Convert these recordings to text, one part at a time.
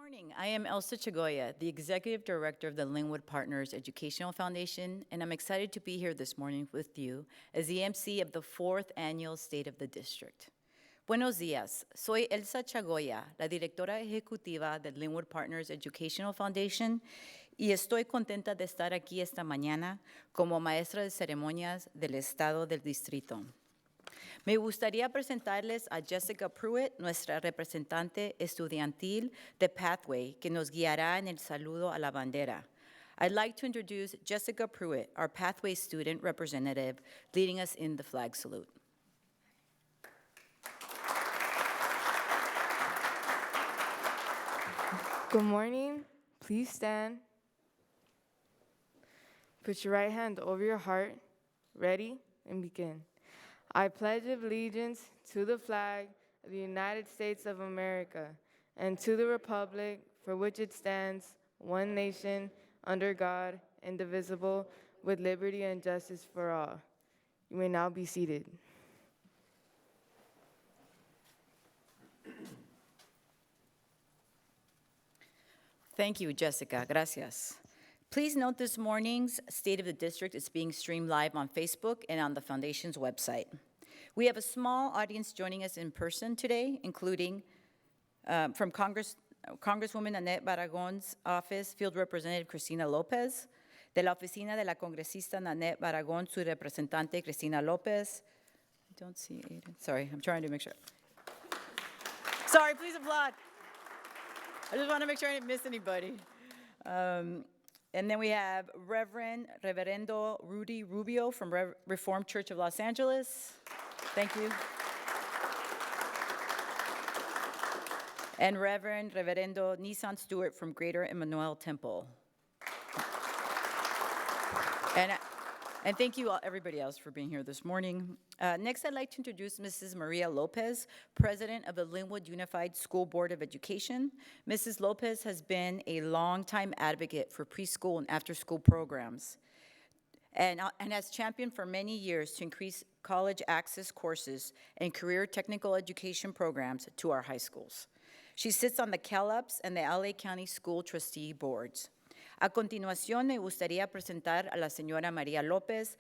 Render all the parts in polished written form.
Morning. I am Elsa Chagoya, the Executive Director of the Lynwood Partners Educational Foundation, and I'm excited to be here this morning with you as the MC of the 4th Annual State of the District. Buenos días. Soy Elsa Chagoya, la Directora Ejecutiva del Lynwood Partners Educational Foundation, y estoy contenta de estar aquí esta mañana como maestra de ceremonias del Estado del Distrito. Me gustaría presentarles a Jessica Pruitt, nuestra representante estudiantil de Pathway, que nos guiará en el saludo a la bandera. I'd like to introduce Jessica Pruitt, our Pathway student representative, leading us in the flag salute. Good morning. Please stand. Put your right hand over your heart. Ready? And begin. I pledge allegiance to the flag of the United States of America and to the republic for which it stands, one nation, under God, indivisible, with liberty and justice for all. You may now be seated. Thank you, Jessica. Gracias. Please note this morning's State of the District is being streamed live on Facebook and on the Foundation's website. We have a small audience joining us in person today, including from Congresswoman Annette Barragon's office, Field Representative Cristina Lopez, de la Oficina de la Congresista Annette Barragón, su representante Cristina Lopez. I don't see Aiden. Sorry, I'm trying to make sure. Sorry, please applaud. I just want to make sure I didn't miss anybody. And then we have Reverendo Rudy Rubio from Reformed Church of Los Angeles. Thank you. And Reverendo Nissan Stewart from Greater Emmanuel Temple. And thank you all, everybody else, for being here this morning. Next, I'd like to introduce Mrs. Maria Lopez, President of the Lynwood Unified School Board of Education. Mrs. Lopez has been a longtime advocate for preschool and after-school programs and has championed for many years to increase college access courses and career technical education programs to our high schools. She sits on the CalUps and the LA County School Trustee Boards. A continuación, me gustaría presentar a la señora María López,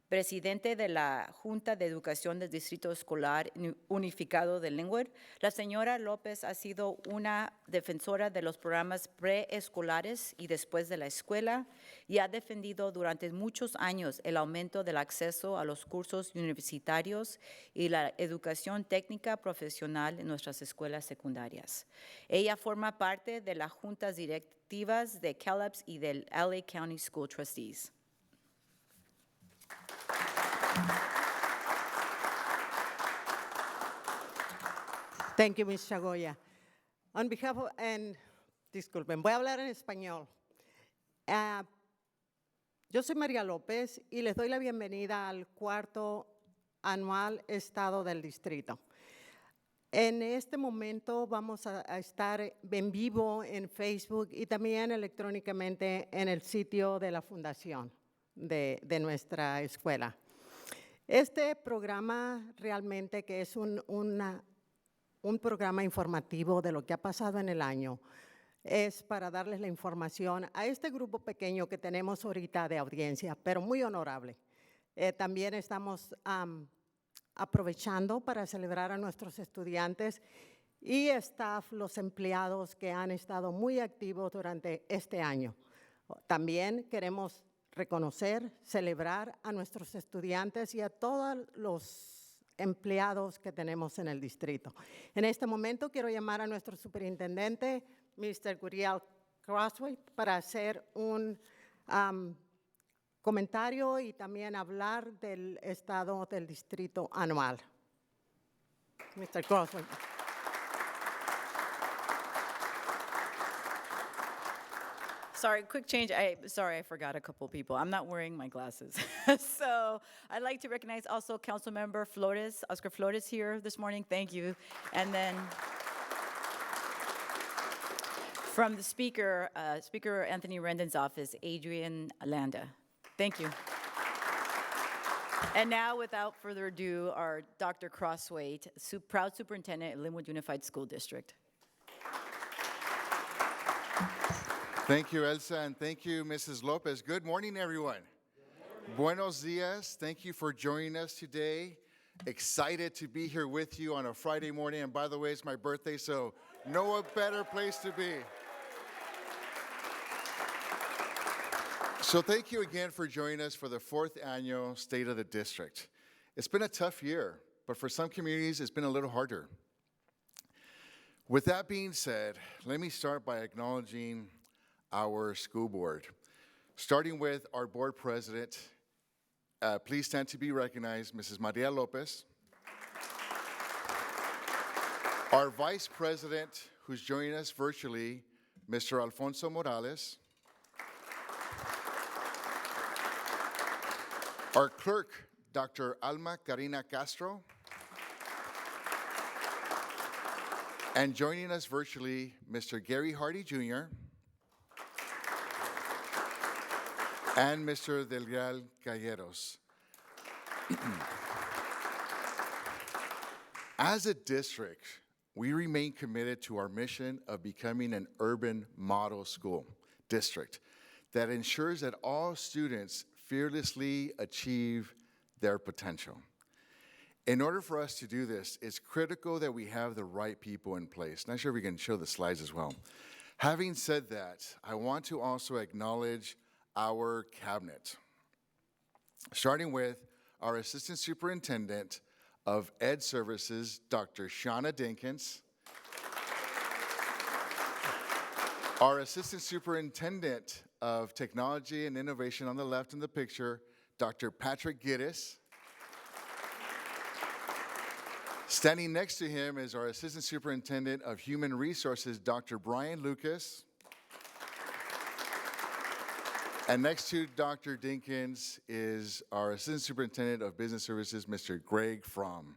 presidente de la Junta de Educación del Distrito Escolar Unificado de Lynwood. La señora López ha sido una defensora de los programas preescolares y después de la escuela y ha defendido durante muchos años el aumento del acceso a los cursos universitarios y la educación técnica profesional en nuestras escuelas secundarias. Ella forma parte de las juntas directivas de CalUps y del LA County School Trustees. Thank you, Ms. Chagoya. On behalf of, disculpen, voy a hablar en español. Yo soy María López y les doy la bienvenida al 4º Anual Estado del Distrito. En este momento vamos a estar en vivo en Facebook y también electrónicamente en el sitio de la Fundación de nuestra escuela. Este programa realmente que es un programa informativo de lo que ha pasado en el año, es para darles la información a este grupo pequeño que tenemos ahorita de audiencia, pero muy honorable. También estamos aprovechando para celebrar a nuestros estudiantes y staff, los empleados que han estado muy activos durante este año. También queremos reconocer, celebrar a nuestros estudiantes y a todos los empleados que tenemos en el distrito. En este momento quiero llamar a nuestro superintendente, Mr. Guriel Crossway, para hacer un comentario y también hablar del estado del distrito anual. Mr. Crossway. Sorry, quick change. Sorry, I forgot a couple people. I'm not wearing my glasses. So I'd like to recognize also Councilmember Flores, Oscar Flores here this morning. Thank you. And then from the Speaker, Speaker Anthony Rendon's office, Adrian Landa. Thank you. And now, without further ado, our Dr. Crossway, proud superintendent at Lynwood Unified School District. Thank you, Elsa, and thank you, Mrs. Lopez. Good morning, everyone. Buenos dias. Thank you for joining us today. Excited to be here with you on a Friday morning. And by the way, it's my birthday, so no better place to be. So thank you again for joining us for the 4th annual State of the District. It's been a tough year, but for some communities, it's been a little harder. With that being said, let me start by acknowledging our school board. Starting with our board president, please stand to be recognized, Mrs. Maria Lopez. Our vice president, who's joining us virtually, Mr. Alfonso Morales. Our clerk, Dr. Alma Karina Castro. And joining us virtually, Mr. Gary Hardy Jr. and Mr. Del Real Calleros. As a district, we remain committed to our mission of becoming an urban model school district that ensures that all students fearlessly achieve their potential. In order for us to do this, it's critical that we have the right people in place. Not sure if we can show the slides as well. Having said that, I want to also acknowledge our cabinet, starting with our Assistant Superintendent of Ed Services, Dr. Shauna Dinkins, our Assistant Superintendent of Technology and Innovation on the left in the picture, Dr. Patrick Gittes. Standing next to him is our Assistant Superintendent of Human Resources, Dr. Brian Lucas. And next to Dr. Dinkins is our Assistant Superintendent of Business Services, Mr. Greg Fromm.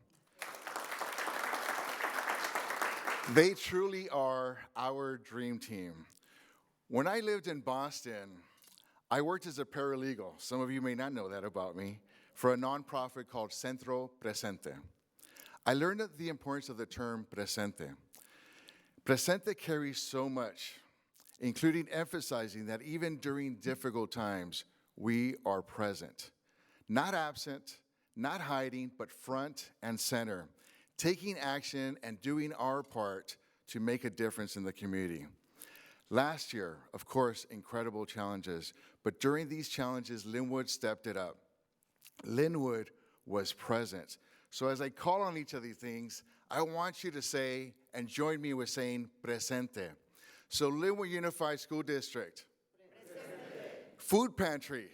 They truly are our dream team. When I lived in Boston, I worked as a paralegal. Some of you may not know that about me, for a nonprofit called Centro Presente. I learned the importance of the term presente. Presente carries so much, including emphasizing that even during difficult times, we are present. Not absent, not hiding, but front and center, taking action and doing our part to make a difference in the community. Last year, of course, incredible challenges, but during these challenges, Lynwood stepped it up. Lynwood was present. So as I call on each of these things, I want you to say, and join me with saying, presente. So Lynwood Unified School District. Presente. Food pantry.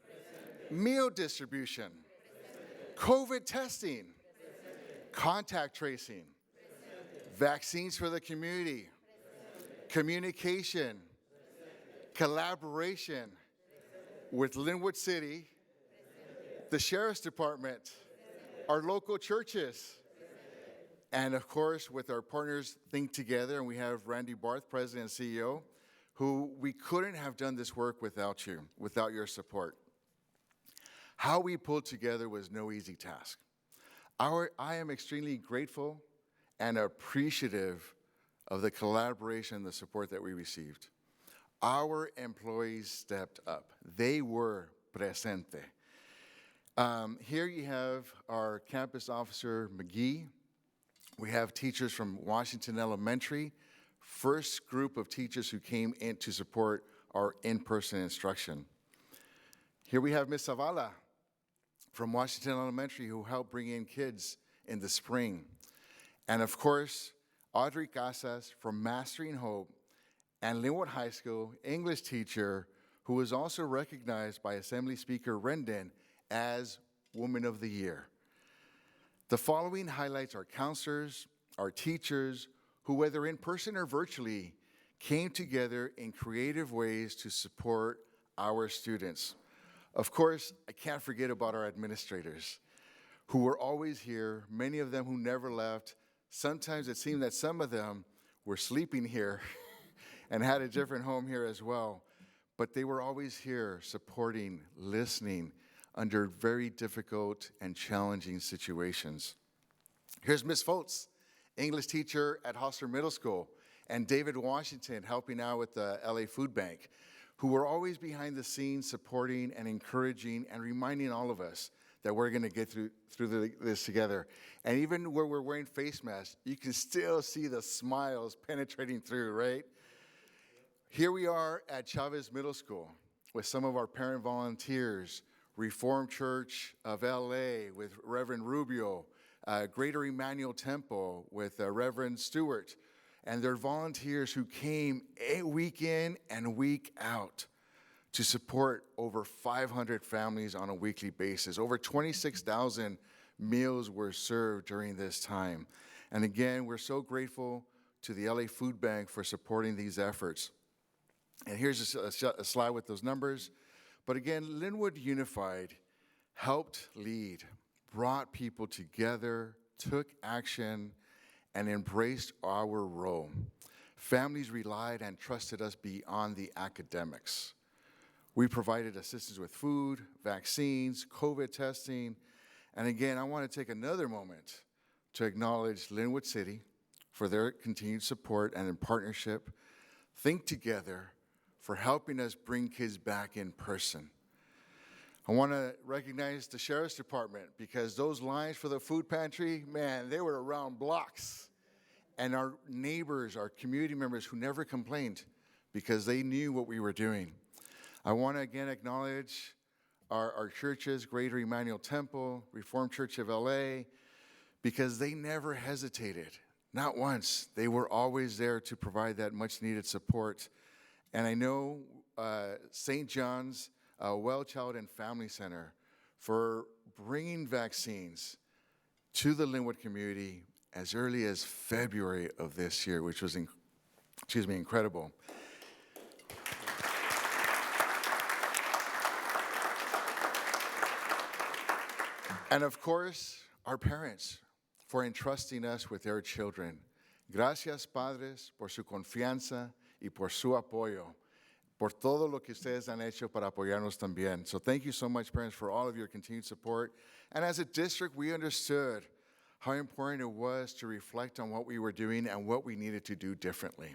Presente. Meal distribution. Presente. COVID testing. Presente. Contact tracing. Presente. Vaccines for the community. Presente. Communication. Presente. Collaboration. Presente. With Lynwood City. Presente. The Sheriff's Department. Presente. Our local churches. And of course, with our partners Think Together, and we have Randy Barth, President and CEO, who we couldn't have done this work without you, without your support. How we pulled together was no easy task. I am extremely grateful and appreciative of the collaboration and the support that we received. Our employees stepped up. They were presente. Here you have our campus officer, McGee. We have teachers from Washington Elementary, first group of teachers who came in to support our in-person instruction. Here we have Ms. Zavala from Washington Elementary who helped bring in kids in the spring. And of course, Audrey Casas from Mastering Hope and Lynwood High School English teacher who was also recognized by Assembly Speaker Rendon as Woman of the Year. The following highlights our counselors, our teachers, who whether in person or virtually, came together in creative ways to support our students. Of course, I can't forget about our administrators, who were always here, many of them who never left. Sometimes it seemed that some of them were sleeping here and had a different home here as well. But they were always here, supporting, listening, under very difficult and challenging situations. Here's Ms. Foltz, English teacher at Hostler Middle School, and David Washington helping out with the LA Food Bank, who were always behind the scenes supporting and encouraging and reminding all of us that we're going to get through this together. And even where we're wearing face masks, you can still see the smiles penetrating through, right? Here we are at Chavez Middle School with some of our parent volunteers, Reformed Church of LA with Reverend Rubio, Greater Emmanuel Temple with Reverend Stewart, and their volunteers who came week in and week out to support over 500 families on a weekly basis. Over 26,000 meals were served during this time. And again, we're so grateful to the LA Food Bank for supporting these efforts. And here's a slide with those numbers. But again, Lynwood Unified helped lead, brought people together, took action, and embraced our role. Families relied and trusted us beyond the academics. We provided assistance with food, vaccines, COVID testing. And again, I want to take another moment to acknowledge Lynwood City for their continued support and in partnership, Think Together, for helping us bring kids back in person. I want to recognize the Sheriff's Department because those lines for the food pantry, man, they were around blocks. And our neighbors, our community members who never complained because they knew what we were doing. I want to again acknowledge our churches, Greater Emmanuel Temple, Reformed Church of LA, because they never hesitated, not once. They were always there to provide that much needed support. And I know St. John's Well Child and Family Center for bringing vaccines to the Lynwood community as early as February of this year, which was incredible. And of course, our parents for entrusting us with their children. Gracias, padres, por su confianza y por su apoyo, por todo lo que ustedes han hecho para apoyarnos también. So thank you so much, parents, for all of your continued support. And as a district, we understood how important it was to reflect on what we were doing and what we needed to do differently.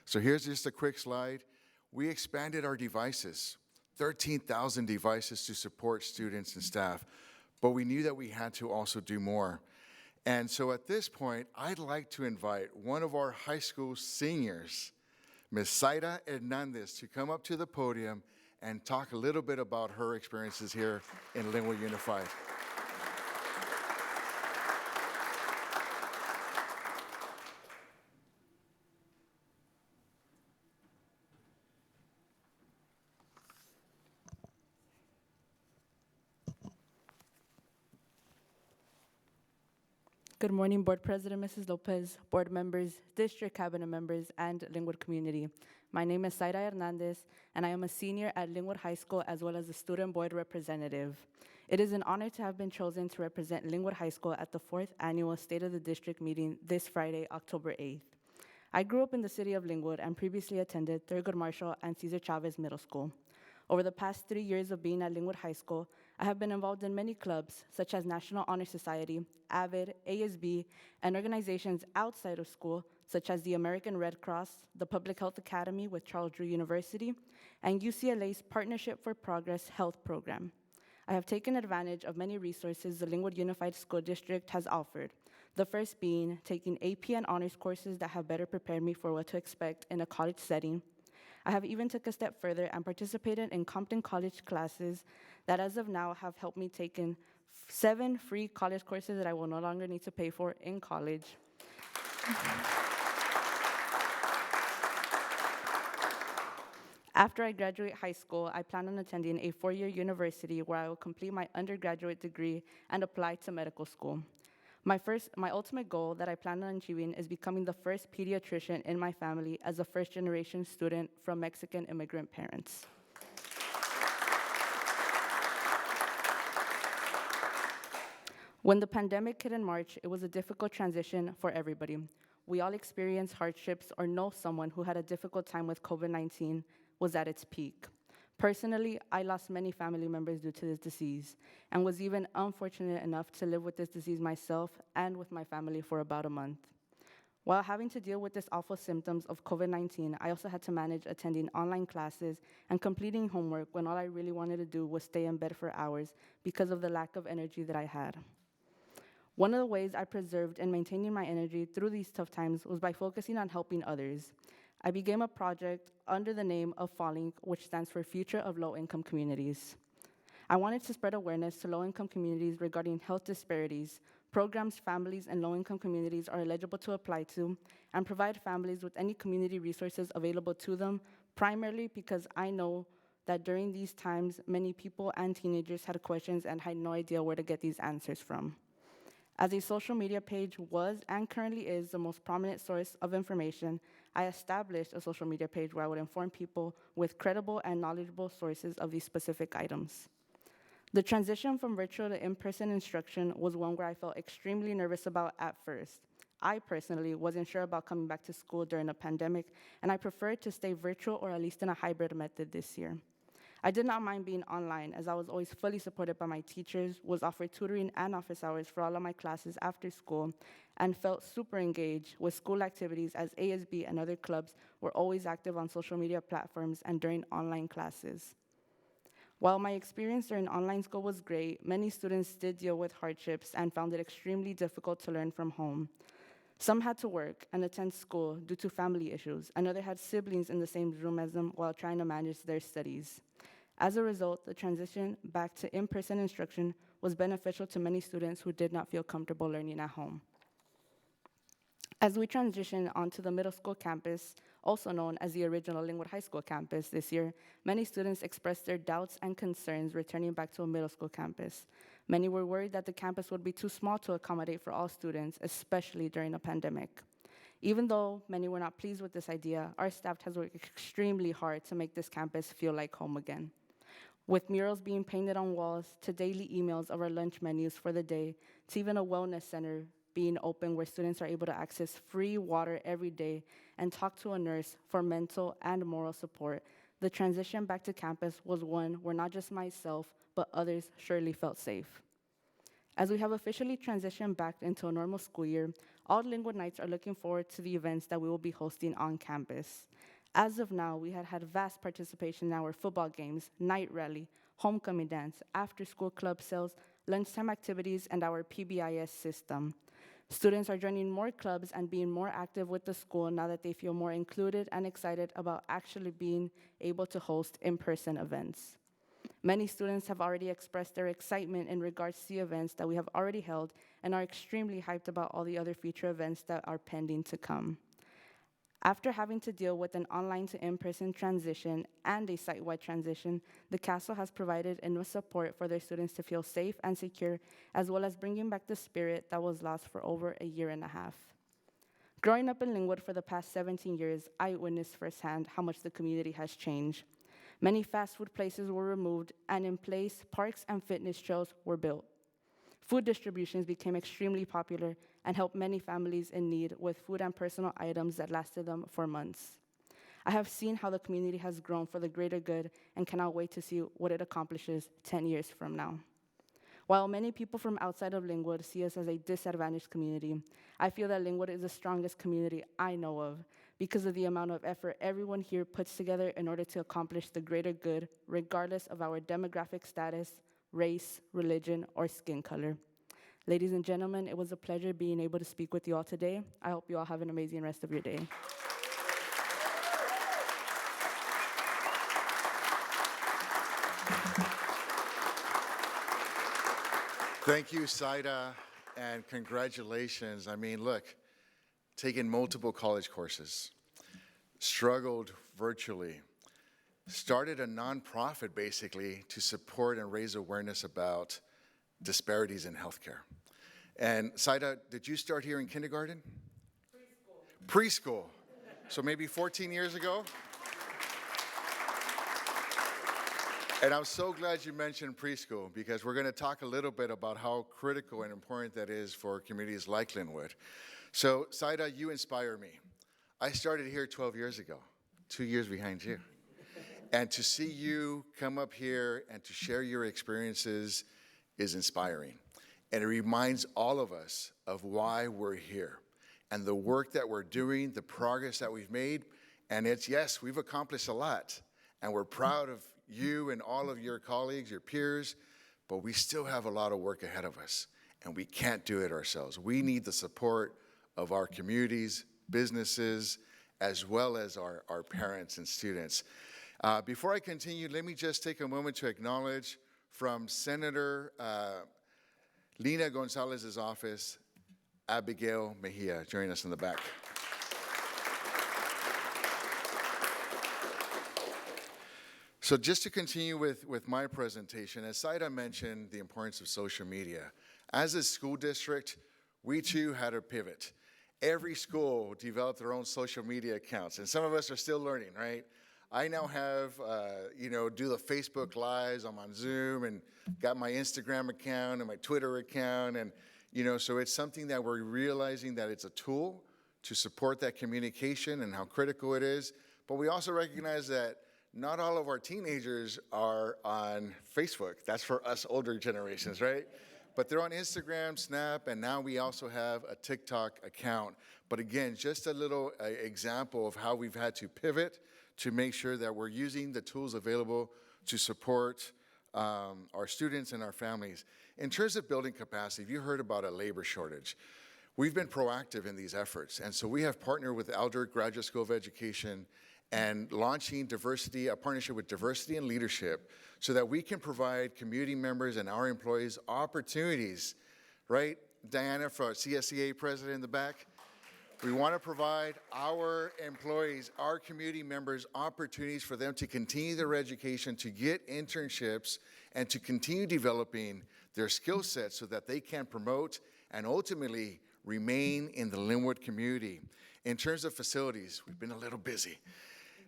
So here's just a quick slide. We expanded our devices, 13,000 devices to support students and staff, but we knew that we had to also do more. And so at this point, I'd like to invite one of our high school seniors, Ms. Zaira Hernandez, to come up to the podium and talk a little bit about her experiences here in Lynwood Unified. Good morning, Board President Mrs. Lopez, board members, district cabinet members, and Lynwood community. My name is Zaira Hernandez, and I am a senior at Lynwood High School as well as a student board representative. It is an honor to have been chosen to represent Lynwood High School at the 4th Annual State of the District meeting this Friday, October 8th. I grew up in the city of Lynwood and previously attended Thurgood Marshall and Cesar Chavez Middle School. Over the past 3 years of being at Lynwood High School, I have been involved in many clubs, such as National Honor Society, AVID, ASB, and organizations outside of school, such as the American Red Cross, the Public Health Academy with Charles Drew University, and UCLA's Partnership for Progress Health Program. I have taken advantage of many resources the Lynwood Unified School District has offered, the first being taking AP and honors courses that have better prepared me for what to expect in a college setting. I have even took a step further and participated in Compton College classes that as of now have helped me take in 7 free college courses that I will no longer need to pay for in college. After I graduate high school, I plan on attending a 4-year university where I will complete my undergraduate degree and apply to medical school. My ultimate goal that I plan on achieving is becoming the first pediatrician in my family as a first-generation student from Mexican immigrant parents. When the pandemic hit in March, it was a difficult transition for everybody. We all experienced hardships or know someone who had a difficult time with COVID-19 was at its peak. Personally, I lost many family members due to this disease and was even unfortunate enough to live with this disease myself and with my family for about a month. While having to deal with this awful symptoms of COVID-19, I also had to manage attending online classes and completing homework when all I really wanted to do was stay in bed for hours because of the lack of energy that I had. One of the ways I preserved and maintaining my energy through these tough times was by focusing on helping others. I began a project under the name of FALLING, which stands for Future of Low-Income Communities. I wanted to spread awareness to low-income communities regarding health disparities, programs families in low-income communities are eligible to apply to, and provide families with any community resources available to them, primarily because I know that during these times, many people and teenagers had questions and had no idea where to get these answers from. As a social media page was and currently is the most prominent source of information, I established a social media page where I would inform people with credible and knowledgeable sources of these specific items. The transition from virtual to in-person instruction was one where I felt extremely nervous about at first. I personally wasn't sure about coming back to school during a pandemic, and I preferred to stay virtual or at least in a hybrid method this year. I did not mind being online, as I was always fully supported by my teachers, was offered tutoring and office hours for all of my classes after school, and felt super engaged with school activities as ASB and other clubs were always active on social media platforms and during online classes. While my experience during online school was great, many students did deal with hardships and found it extremely difficult to learn from home. Some had to work and attend school due to family issues, and others had siblings in the same room as them while trying to manage their studies. As a result, the transition back to in-person instruction was beneficial to many students who did not feel comfortable learning at home. As we transition onto the middle school campus, also known as the original Lynwood High School campus this year, many students expressed their doubts and concerns returning back to a middle school campus. Many were worried that the campus would be too small to accommodate for all students, especially during a pandemic. Even though many were not pleased with this idea, our staff has worked extremely hard to make this campus feel like home again. With murals being painted on walls, to daily emails of our lunch menus for the day, to even a wellness center being open where students are able to access free water every day and talk to a nurse for mental and moral support, the transition back to campus was one where not just myself, but others surely felt safe. As we have officially transitioned back into a normal school year, all Lynwood Knights are looking forward to the events that we will be hosting on campus. As of now, we had vast participation in our football games, night rally, homecoming dance, after-school club sales, lunchtime activities, and our PBIS system. Students are joining more clubs and being more active with the school now that they feel more included and excited about actually being able to host in-person events. Many students have already expressed their excitement in regards to the events that we have already held and are extremely hyped about all the other future events that are pending to come. After having to deal with an online to in-person transition and a site-wide transition, the castle has provided enough support for their students to feel safe and secure, as well as bringing back the spirit that was lost for over a year and a half. Growing up in Lynwood for the past 17 years, I witnessed firsthand how much the community has changed. Many fast food places were removed, and in place, parks and fitness trails were built. Food distributions became extremely popular and helped many families in need with food and personal items that lasted them for months. I have seen how the community has grown for the greater good and cannot wait to see what it accomplishes 10 years from now. While many people from outside of Lynwood see us as a disadvantaged community, I feel that Lynwood is the strongest community I know of because of the amount of effort everyone here puts together in order to accomplish the greater good, regardless of our demographic status, race, religion, or skin color. Ladies and gentlemen, it was a pleasure being able to speak with you all today. I hope you all have an amazing rest of your day. Thank you, Saida, and congratulations. I mean, look, taken multiple college courses, struggled virtually, started a nonprofit basically to support and raise awareness about disparities in healthcare. And Saida, did you start here in kindergarten? Preschool. So maybe 14 years ago? And I'm so glad you mentioned preschool because we're going to talk a little bit about how critical and important that is for communities like Lynwood. So, Saida, you inspire me. I started here 12 years ago, 2 years behind you. And to see you come up here and to share your experiences is inspiring. And it reminds all of us of why we're here. and the work that we're doing, the progress that we've made. And it's, yes, we've accomplished a lot, and we're proud of you and all of your colleagues, your peers, but we still have a lot of work ahead of us, and we can't do it ourselves. We need the support of our communities, businesses, as well as our parents and students. Before I continue, let me just take a moment to acknowledge from Senator Lina Gonzalez's office, Abigail Mejia, joining us in the back. So just to continue with my presentation, as Saida mentioned, the importance of social media. As a school district, we too had to pivot. Every school developed their own social media accounts, and some of us are still learning, right? I now have, do the Facebook Lives. I'm on Zoom and got my Instagram account and my Twitter account, and so it's something that we're realizing that it's a tool to support that communication and how critical it is. But we also recognize that not all of our teenagers are on Facebook. That's for us older generations, right? But they're on Instagram, Snap, and now we also have a TikTok account. But again, just a little example of how we've had to pivot to make sure that we're using the tools available to support our students and our families. In terms of building capacity, you heard about a labor shortage. We've been proactive in these efforts, and so we have partnered with Aldrich Graduate School of Education and launching a partnership with Diversity and Leadership so that we can provide community members and our employees opportunities, right? Diana, for CSEA president in the back. We want to provide our employees, our community members, opportunities for them to continue their education, to get internships, and to continue developing their skill sets so that they can promote and ultimately remain in the Lynwood community. In terms of facilities, we've been a little busy.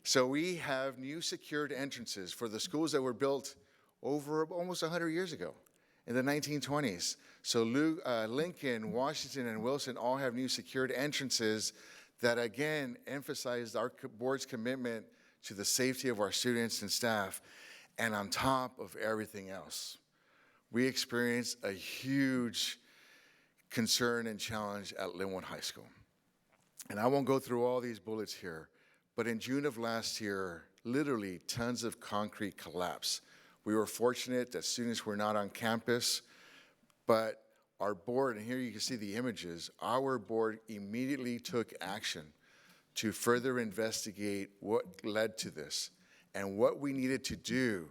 So we have new secured entrances for the schools that were built over almost 100 years ago in the 1920s. So Lincoln, Washington, and Wilson all have new secured entrances that again emphasize our board's commitment to the safety of our students and staff. And on top of everything else, we experienced a huge concern and challenge at Lynwood High School. And I won't go through all these bullets here, but in June of last year, literally tons of concrete collapsed. We were fortunate that students were not on campus, but our board, and here you can see the images, our board immediately took action to further investigate what led to this and what we needed to do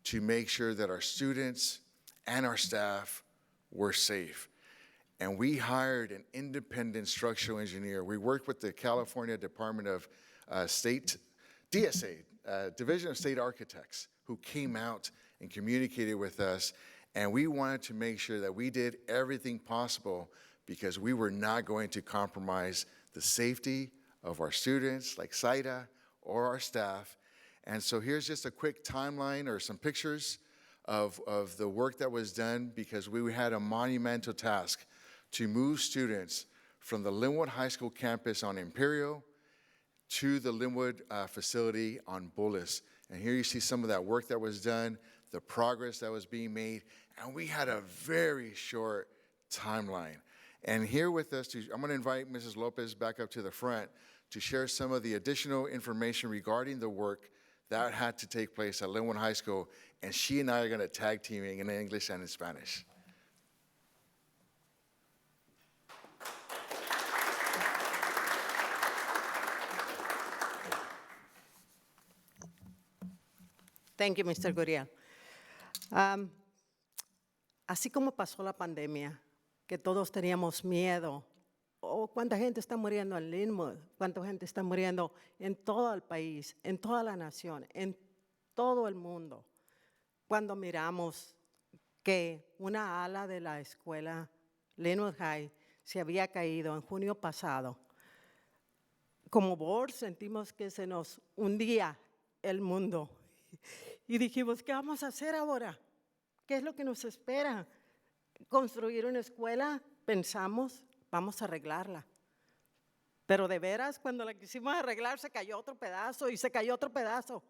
to make sure that our students and our staff were safe. And we hired an independent structural engineer. We worked with the California Department of State, DSA, Division of State Architects, who came out and communicated with us. And we wanted to make sure that we did everything possible because we were not going to compromise the safety of our students, like Saida, or our staff. And so here's just a quick timeline or some pictures of the work that was done because we had a monumental task to move students from the Lynwood High School campus on Imperial to the Lynwood facility on Bullis. And here you see some of that work that was done, the progress that was being made, and we had a very short timeline. And here with us, I'm gonna invite Mrs. Lopez back up to the front to share some of the additional information regarding the work that had to take place at Lynwood High School, and she and I are gonna tag teaming in English and in Spanish. Thank you, Mr. Gurriel. Así como pasó la pandemia, que todos teníamos miedo, cuánta gente está muriendo en Lynwood, cuánta gente está muriendo en todo el país, en toda la nación, en todo el mundo, cuando miramos que una ala de la escuela Lynwood High se había caído en junio pasado. Como board sentimos que se nos hundía el mundo. Y dijimos, ¿qué vamos a hacer ahora? ¿Qué es lo que nos espera? Construir una escuela, pensamos, vamos a arreglarla. Pero de veras, cuando la quisimos arreglar, se cayó otro pedazo y se cayó otro pedazo.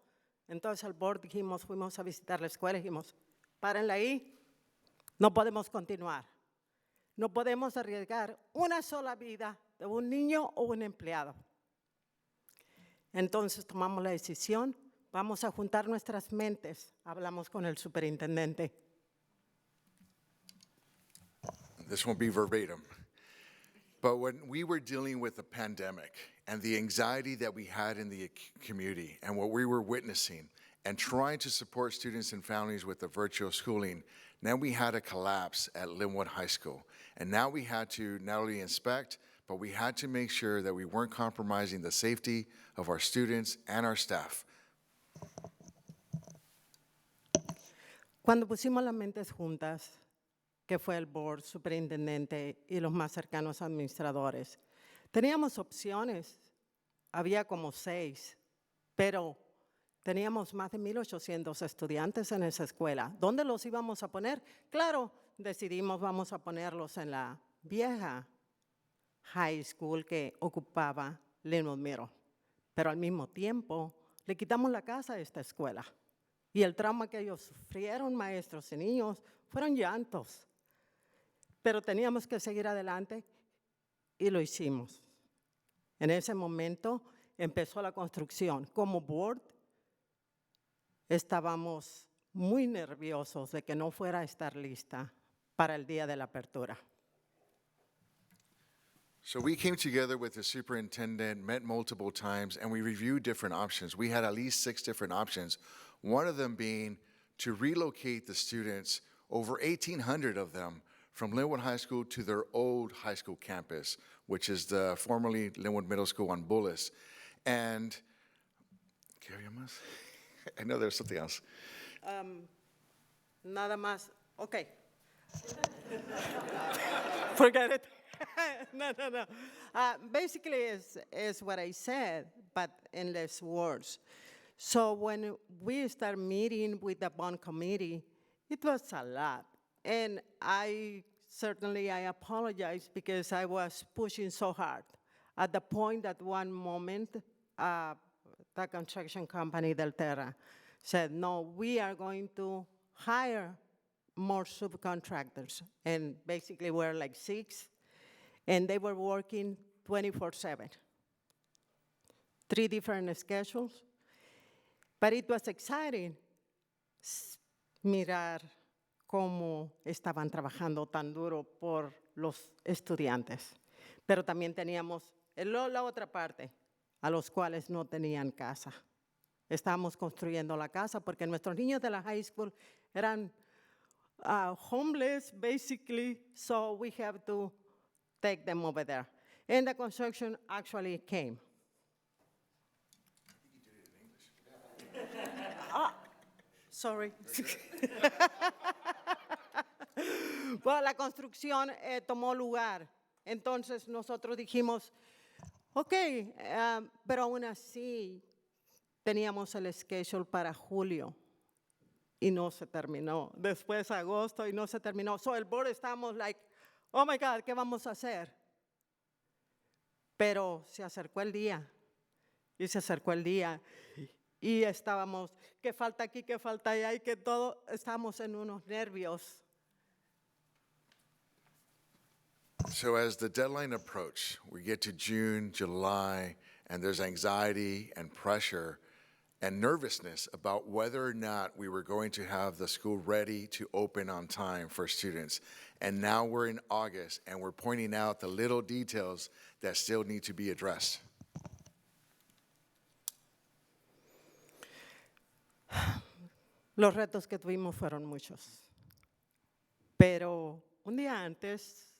Entonces al board dijimos, fuimos a visitar la escuela y dijimos, párenla ahí, no podemos continuar. No podemos arriesgar una sola vida de un niño o un empleado. Entonces tomamos la decisión, vamos a juntar nuestras mentes. Hablamos con el superintendente. This won't be verbatim. But when we were dealing with the pandemic and the anxiety that we had in the community and what we were witnessing and trying to support students and families with the virtual schooling, now we had a collapse at Lynwood High School. And now we had to not only inspect, but we had to make sure that we weren't compromising the safety of our students and our staff. Cuando pusimos las mentes juntas, que fue el board, superintendente y los más cercanos administradores, teníamos opciones, había como 6, pero teníamos más de 1,800 estudiantes en esa escuela. ¿Dónde los íbamos a poner? Claro, decidimos vamos a ponerlos en la vieja high school que ocupaba Lynwood Middle, pero al mismo tiempo le quitamos la casa a esta escuela. Y el trauma que ellos sufrieron, maestros y niños, fueron llantos. Pero teníamos que seguir adelante y lo hicimos. En ese momento empezó la construcción. Como board, estábamos muy nerviosos de que no fuera a estar lista para el día de la apertura. So we came together with the superintendent, met multiple times, and we reviewed different options. We had at least 6 different options, one of them being to relocate the students, over 1,800 of them, from Lynwood High School to their old high school campus, which is the formerly Lynwood Middle School on Bullis. And, ¿qué había más? I know there's something else. Nada más, okay. Forget it. No. Basically, is what I said, but in less words. So when we start meeting with the bond committee, it was a lot. And I apologize because I was pushing so hard. At the point that one moment, the construction company, Delterra, said, no, we are going to hire more subcontractors. And basically we're like 6, and they were working 24/7. 3 different schedules. But it was exciting mirar cómo estaban trabajando tan duro por los estudiantes. Pero también teníamos la otra parte, a los cuales no tenían casa. Estábamos construyendo la casa porque nuestros niños de la high school eran homeless, basically, so we have to take them over there. And the construction actually came. Sorry. Bueno, la construcción tomó lugar. Entonces nosotros dijimos, ok, pero aún así teníamos el schedule para julio y no se terminó. Después agosto y no se terminó. So el board estábamos like, oh my God, ¿qué vamos a hacer? Pero se acercó el día y se acercó el día. Y estábamos, que falta aquí, que falta allá, y que todo, estábamos en unos nervios. So as the deadline approached, we get to June, July, and there's anxiety and pressure and nervousness about whether or not we were going to have the school ready to open on time for students. And now we're in August, and we're pointing out the little details that still need to be addressed. Los retos que tuvimos fueron muchos. Pero un día antes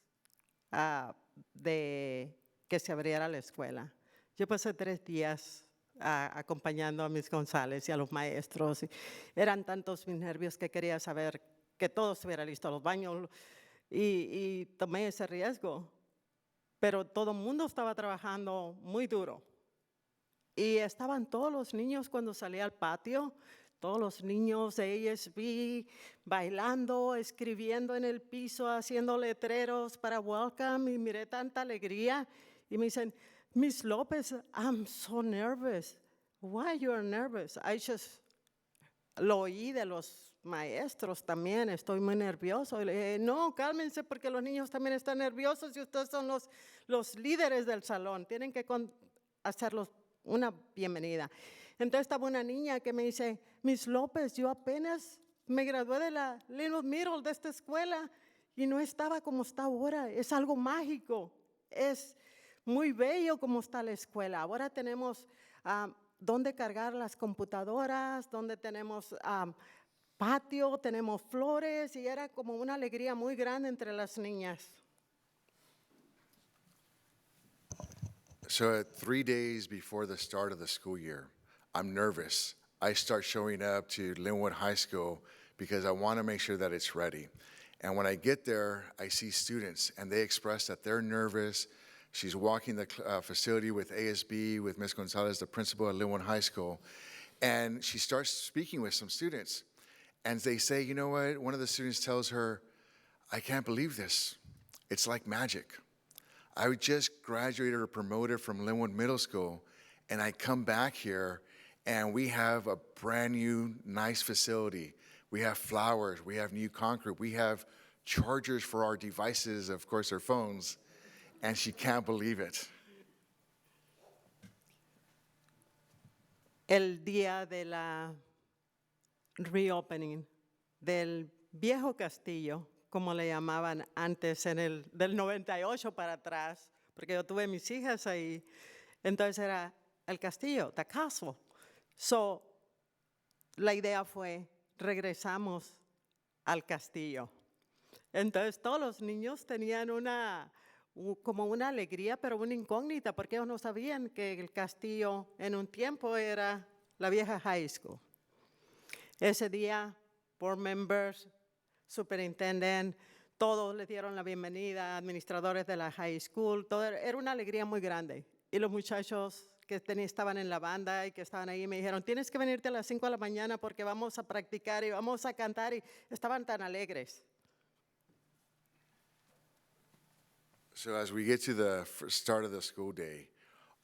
de que se abriera la escuela, yo pasé 3 días acompañando a mis González y a los maestros. Eran tantos mis nervios que quería saber que todo estuviera listo, los baños, y tomé ese riesgo. Pero todo el mundo estaba trabajando muy duro. Y estaban todos los niños cuando salí al patio, todos los niños de ASB bailando, escribiendo en el piso, haciendo letreros para welcome, y miré tanta alegría. Y me dicen, Miss Lopez, I'm so nervous. Why you are nervous? I just lo oí de los maestros también, estoy muy nervioso. Y le dije, no, cálmense porque los niños también están nerviosos y ustedes son los líderes del salón, tienen que hacerlos una bienvenida. Entonces estaba una niña que me dice, Miss López, yo apenas me gradué de la Lynwood Middle, de esta escuela, y no estaba como está ahora, es algo mágico, es muy bello como está la escuela. Ahora tenemos dónde cargar las computadoras, donde tenemos patio, tenemos flores, y era como una alegría muy grande entre las niñas. So at 3 days before the start of the school year, I'm nervous. I start showing up to Lynwood High School because I want to make sure that it's ready. And when I get there, I see students, and they express that they're nervous. She's walking the facility with ASB, with Ms. Gonzalez, the principal at Lynwood High School, and she starts speaking with some students. And they say, you know what? One of the students tells her, I can't believe this. It's like magic. I just graduated or promoted from Lynwood Middle School, and I come back here, and we have a brand new, nice facility. We have flowers, we have new concrete, we have chargers for our devices, of course, our phones, and she can't believe it. El día de la reopening del viejo castillo, como le llamaban antes, del 98 para atrás, porque yo tuve mis hijas ahí, entonces era el castillo, the castle. So, la idea fue, regresamos al castillo. Entonces todos los niños tenían como una alegría, pero una incógnita, porque ellos no sabían que el castillo en un tiempo era la vieja high school. Ese día, board members, superintendent, todos les dieron la bienvenida, administradores de la high school, todo era una alegría muy grande. Y los muchachos que estaban en la banda y que estaban ahí me dijeron, tienes que venirte a las 5 de la mañana porque vamos a practicar y vamos a cantar, y estaban tan alegres. So as we get to the start of the school day,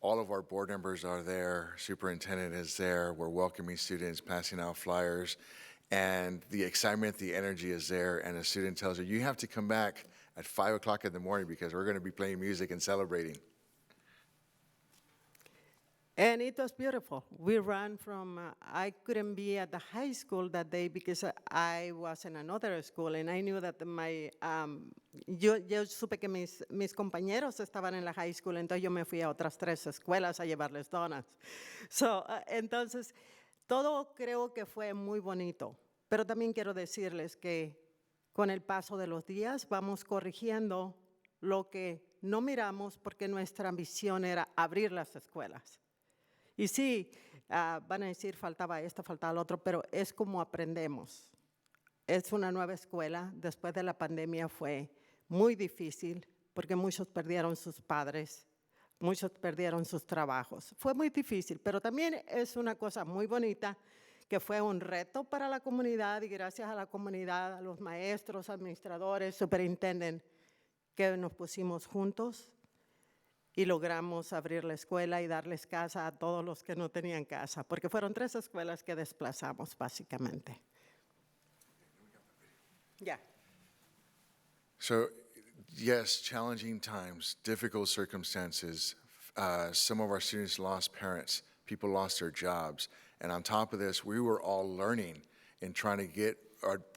all of our board members are there, superintendent is there, we're welcoming students, passing out flyers, and the excitement, the energy is there, and a student tells you, you have to come back at 5 o'clock in the morning because we're going to be playing music and celebrating. And it was beautiful. We ran from, I couldn't be at the high school that day because I was in another school, and I knew that yo supe que mis compañeros estaban en la high school, entonces yo me fui a otras 3 escuelas a llevarles donuts. So, entonces, todo creo que fue muy bonito, pero también quiero decirles que con el paso de los días vamos corrigiendo lo que no miramos porque nuestra ambición era abrir las escuelas. Y sí, van a decir, faltaba esto, faltaba lo otro, pero es como aprendemos. Es una nueva escuela. Después de la pandemia fue muy difícil porque muchos perdieron sus padres, muchos perdieron sus trabajos. Fue muy difícil, pero también es una cosa muy bonita que fue un reto para la comunidad, y gracias a la comunidad, a los maestros, administradores, superintendentes, que nos pusimos juntos y logramos abrir la escuela y darles casa a todos los que no tenían casa, porque fueron 3 escuelas que desplazamos básicamente. Yeah. So, yes, challenging times, difficult circumstances. Some of our students lost parents, people lost their jobs, and on top of this, we were all learning and trying to get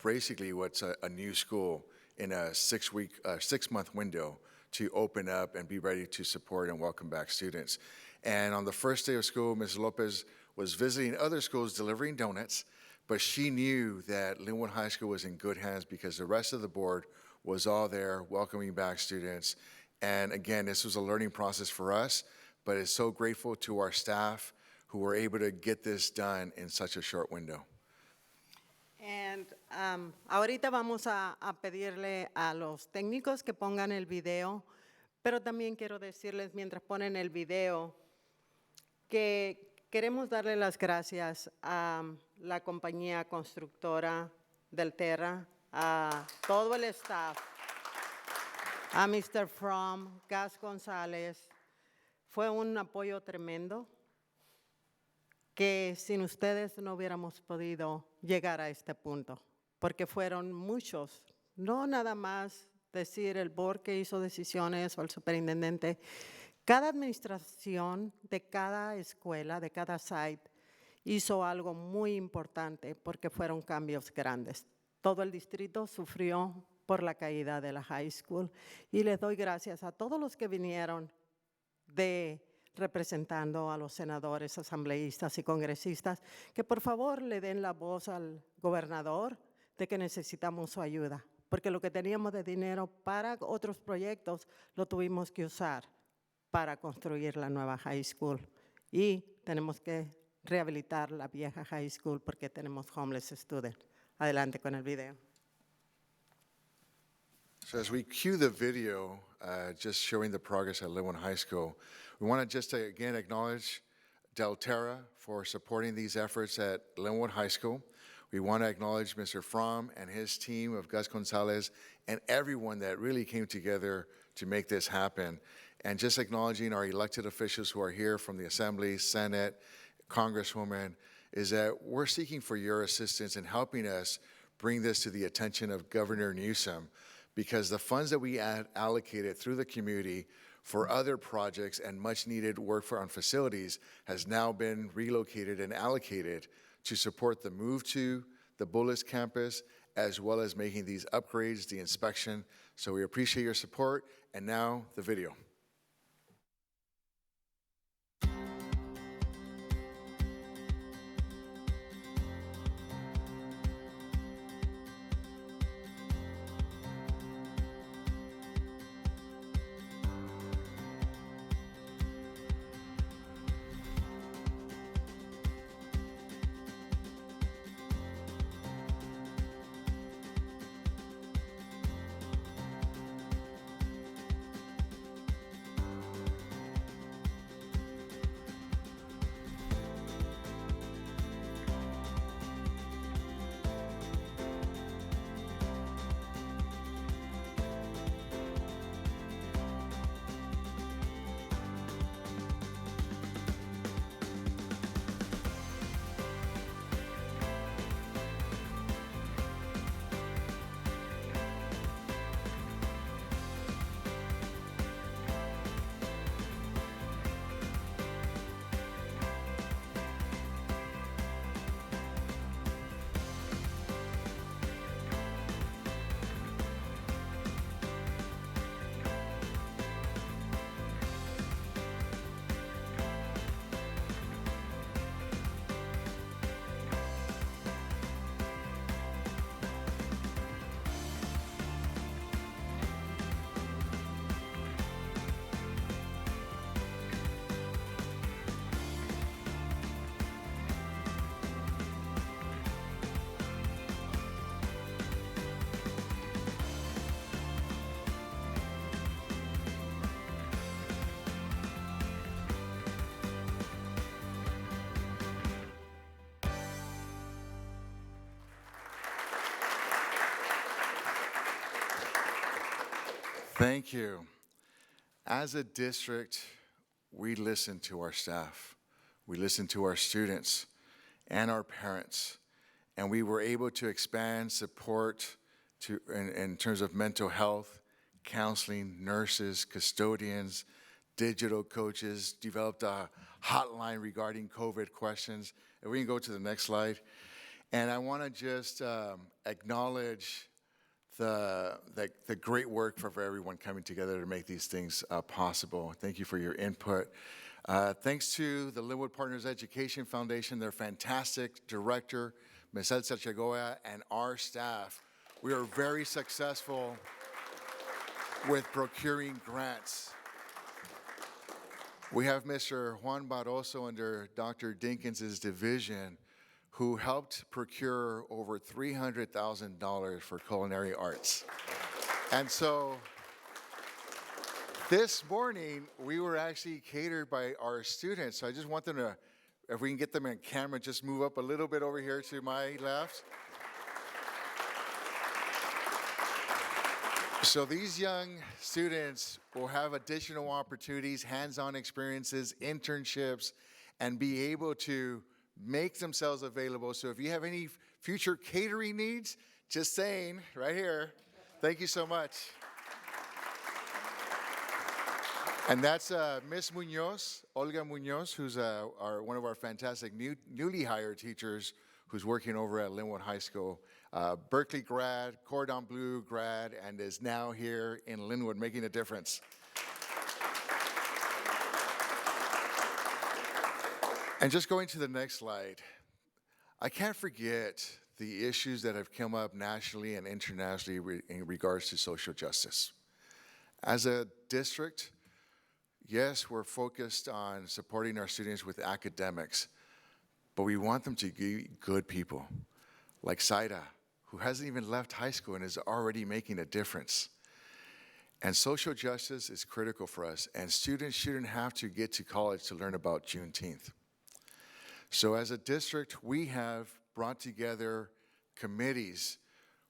basically what's a new school in a 6-month window to open up and be ready to support and welcome back students. And on the first day of school, Ms. Lopez was visiting other schools delivering donuts, but she knew that Lynwood High School was in good hands because the rest of the board was all there welcoming back students. And again, this was a learning process for us, but it's so grateful to our staff who were able to get this done in such a short window. And, ahorita vamos a pedirle a los técnicos que pongan el video, pero también quiero decirles mientras ponen el video que queremos darle las gracias a la compañía constructora del Terra, a todo el staff, a Mr. Fromm, Gas González. Fue un apoyo tremendo que sin ustedes no hubiéramos podido llegar a este punto. porque fueron muchos, no nada más decir el board que hizo decisiones o el superintendente. Cada administración de cada escuela, de cada site, hizo algo muy importante porque fueron cambios grandes. Todo el distrito sufrió por la caída de la high school y les doy gracias a todos los que vinieron representando a los senadores, asambleístas y congresistas, que por favor le den la voz al gobernador de que necesitamos su ayuda, porque lo que teníamos de dinero para otros proyectos lo tuvimos que usar para construir la nueva high school. Y tenemos que rehabilitar la vieja high school porque tenemos homeless students. Adelante con el video. So as we cue the video, just showing the progress at Lynwood High School, we want to just again acknowledge Delterra for supporting these efforts at Lynwood High School. We want to acknowledge Mr. Fromm and his team of Gus Gonzalez and everyone that really came together to make this happen. And just acknowledging our elected officials who are here from the Assembly, Senate, Congresswoman, is that we're seeking for your assistance in helping us bring this to the attention of Governor Newsom, because the funds that we allocated through the community for other projects and much needed work on facilities has now been relocated and allocated to support the move to the Bullis campus, as well as making these upgrades, the inspection. So we appreciate your support. And now the video. Thank you. As a district, we listen to our staff, we listen to our students and our parents, and we were able to expand support in terms of mental health, counseling, nurses, custodians, digital coaches, developed a hotline regarding COVID questions. And we can go to the next slide. And I want to just acknowledge the great work for everyone coming together to make these things possible. Thank you for your input. Thanks to the Lynwood Partners Education Foundation, their fantastic director, Ms. Elsa Chagoya, and our staff. We are very successful with procuring grants. We have Mr. Juan Barroso under Dr. Dinkins' division, who helped procure over $300,000 for culinary arts. And so this morning, we were actually catered by our students. So I just want them to, if we can get them on camera, just move up a little bit over here to my left. So these young students will have additional opportunities, hands-on experiences, internships, and be able to make themselves available. So if you have any future catering needs, Just saying, right here. Thank you so much. And that's Miss Munoz, Olga Munoz, who's one of our fantastic newly hired teachers who's working over at Lynwood High School. Berkeley grad, Cordon Bleu grad, and is now here in Lynwood making a difference. And just going to the next slide, I can't forget the issues that have come up nationally and internationally in regards to social justice. As a district, yes, we're focused on supporting our students with academics, but we want them to be good people, like Saida, who hasn't even left high school and is already making a difference. And social justice is critical for us, and students shouldn't have to get to college to learn about Juneteenth. So as a district, we have brought together committees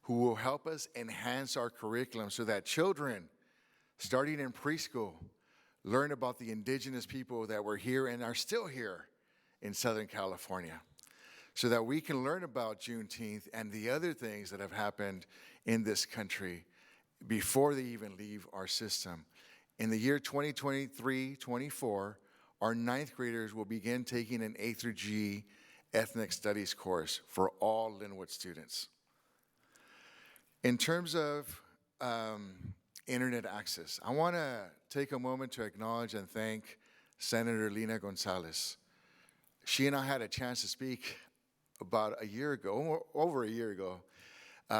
who will help us enhance our curriculum so that children, starting in preschool, learn about the indigenous people that were here and are still here in Southern California, so that we can learn about Juneteenth and the other things that have happened in this country before they even leave our system. In the year 2023-24, our ninth graders will begin taking an A through G ethnic studies course for all Lynwood students. In terms of internet access, I want to take a moment to acknowledge and thank Senator Lina Gonzalez. She and I had a chance to speak about a year ago, over a year ago,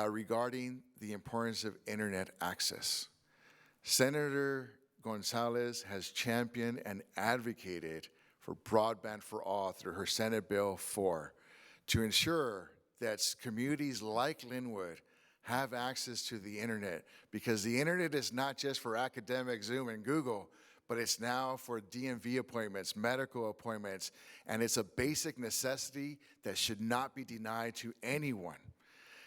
regarding the importance of internet access. Senator Gonzalez has championed and advocated for broadband for all through her Senate Bill 4 to ensure that communities like Lynwood have access to the internet, because the internet is not just for academic Zoom and Google, but it's now for DMV appointments, medical appointments, and it's a basic necessity that should not be denied to anyone.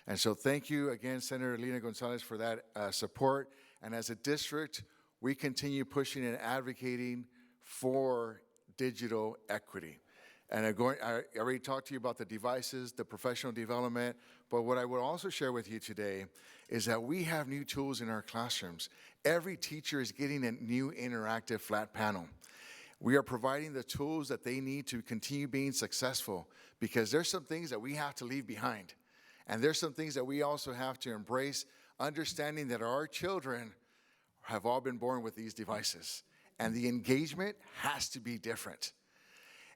And so thank you again, Senator Lina Gonzalez, for that support. And as a district, we continue pushing and advocating for digital equity. And I already talked to you about the devices, the professional development, but what I would also share with you today is that we have new tools in our classrooms. Every teacher is getting a new interactive flat panel. We are providing the tools that they need to continue being successful, because there's some things that we have to leave behind. And there's some things that we also have to embrace, understanding that our children have all been born with these devices, and the engagement has to be different.